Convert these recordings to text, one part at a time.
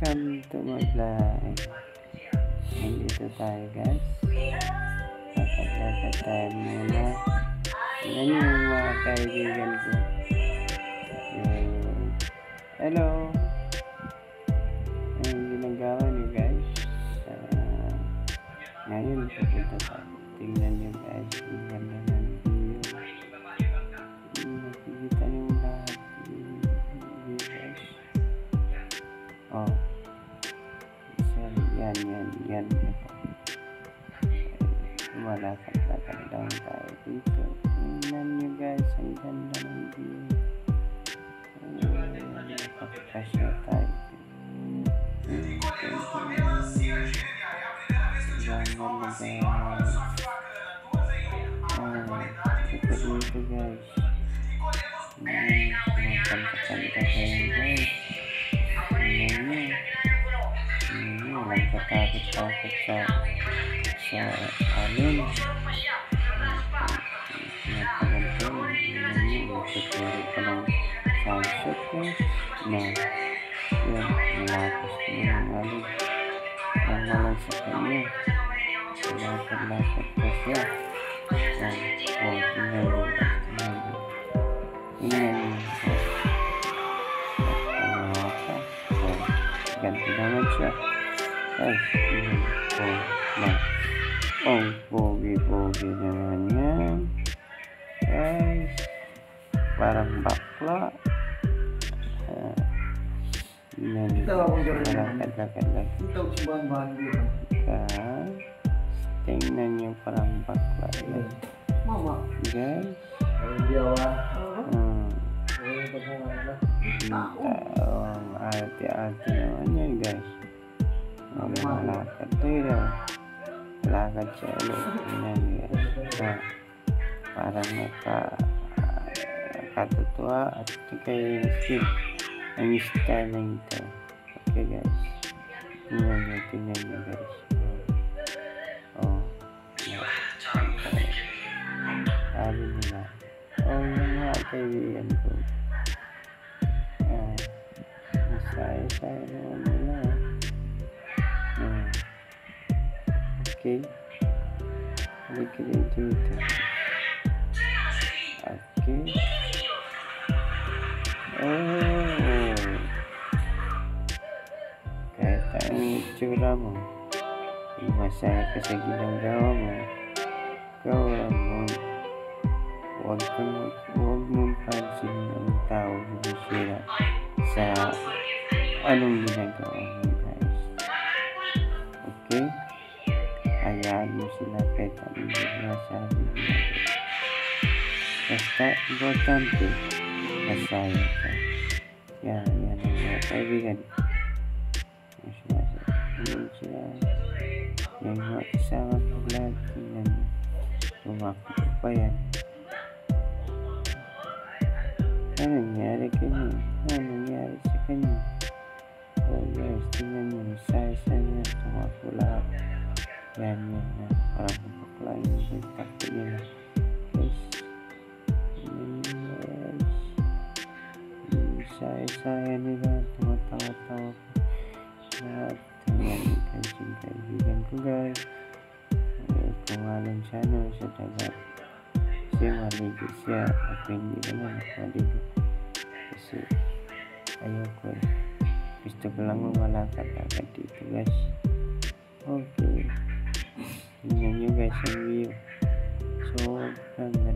Welcome to my vlog. Nandito tayo guys. Lakad-lakad tayo muna. Tignan nyo yung mga kaibigan ko. Hello. Anong ginagawa nyo guys? Ngayon pupunta tayo. Tingnan nyo guys. Ang ganda ng view. Nakikita nyo lahat. Guys. Oh. Yan. Malakad-lakad lang tayo dito. Tingnan nyo guys. Ang ganda ng view. Nakapasya tayo. Ito dito guys. Kanta-kanta kayo guys. Walang katakot-takot sa alin. Napagantong. Nagtuturo pa ng sunset guys. Yan, malakas na yung alin. Ang walang sa kanya. Lapad-lapad pa siya. Tingnan nyo. Ganti naman siya. Guys, pogi naman yan. Guys, parang bakla. Lakad-lakad lang. Tingnan nyo parang bakla. Guys. Ang arte-arte naman yan guys. Malakad tayo. Lakad siya ulit. Tingnan guys. Parang nakatutuwa at kayo yung ang style na ito. Okay guys. Tingnan nyo guys. Sabi nila. Yung mga kaibigan ko. Masaya naman nila. Okay. Halika dito. Okay. Kahit ang itsura mo, masaya ka sa ginagawa mo, kawalan mo. Huwag mong pansin ang tao bumisira sa anong ginagawa mo guys. Okay? Hayaan mo sila kahit anong sinasabi nila. Basta importante, masaya ka. Yan ang mga kaibigan. Yung mga kasama ko lahat, tumakbo pa yan. Ano nangyari kanya? Ano nangyari sa kanya? Oh guys, tingnan nyo, masaya niya, tumakbo lahat. Yan na, parang bakla yung takbo nila. Guys, saya nila, tumatawa-tawa lahat. Tingnan yung kaibigan ko guys. Kung alam siya sa dagat. Kasi maligo siya. Ako hindi naman maligo. Kasi ayoko gusto ko lang malakad-lakad dito guys. Okay. Tingnan nyo guys ang view. Sobrang ganda.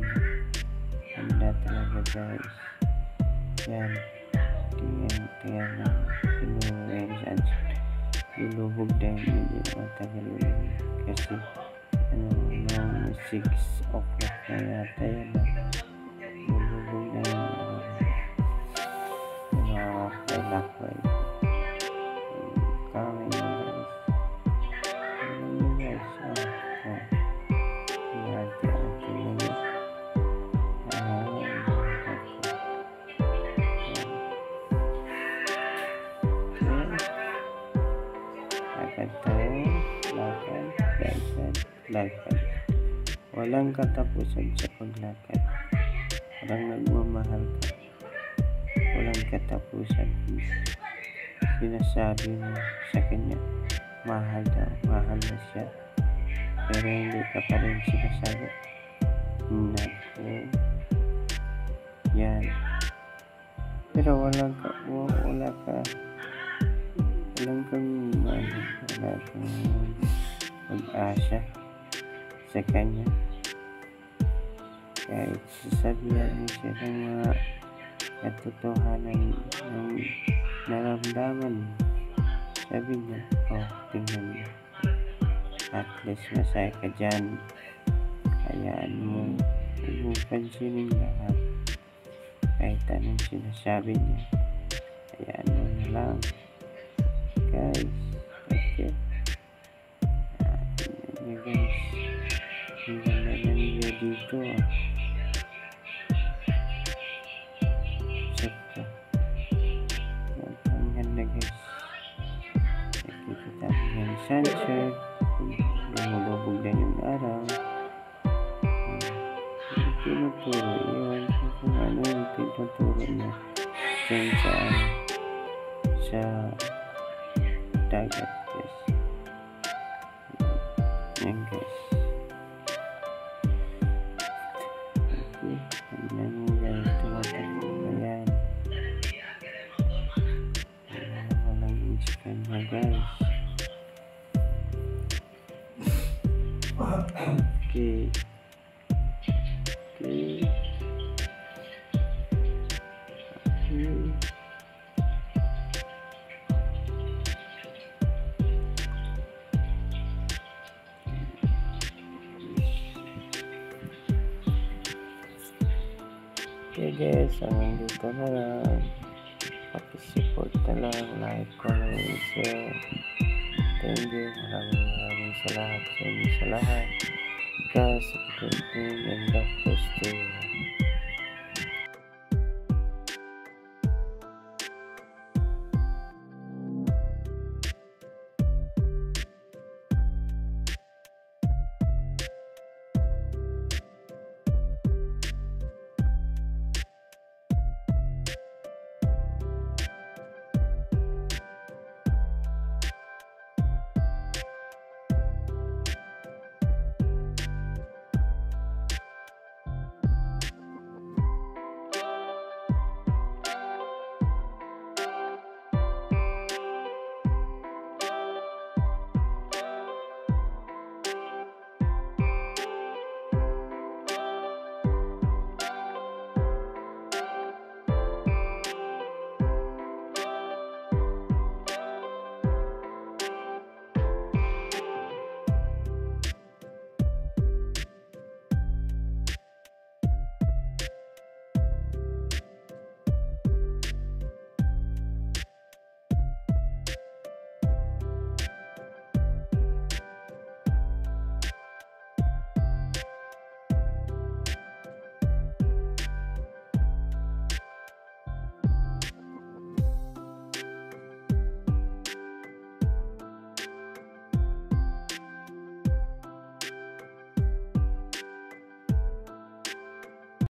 Ganda talaga guys. Yan. Tingnan na. Pinuwi saan siya. Lulubog dahil hindi matagal ulit. Kasi 6 o'clock na yata yan. Lulubog na yung kailakway. Kami na guys. Ano guys? Ate-ate na yun. Lakad. Walang katapusan sa paglakad. Walang nagmamahal ka. Walang katapusan. sinasabi mo sa kanya, mahal na siya, pero hindi ka pa rin sinasabi. Naku, yan. Pero wala kang pag-asa sa kanya. Kahit sasabihan mo siya ng mga katotohanan ng naramdaman mo, sabi niya, tingnan mo, at least masaya ka dyan. Hayaan mo, huwag mong pansinin lahat. Kahit anong sinasabi niya, hayaan mo na lang. Guys, okay. Tingnan niyo guys, ang ganda ng video dito. Sakto. Ang ganda guys. Nakikita mo yung sunset, lumulubog na yung araw. Tinuturo, iwan ko kung ano yung tinuturo niya sa dagat guys. Yan guys. Okay, tignan mo guys, tumatakbo ba yan? Walang instant na guys. Okay. Okay guys, hanggang dito na lang. Pakisupport na lang, like, comment, share. Thank you, maraming salamat sa inyo sa lahat. God bless you and God bless you.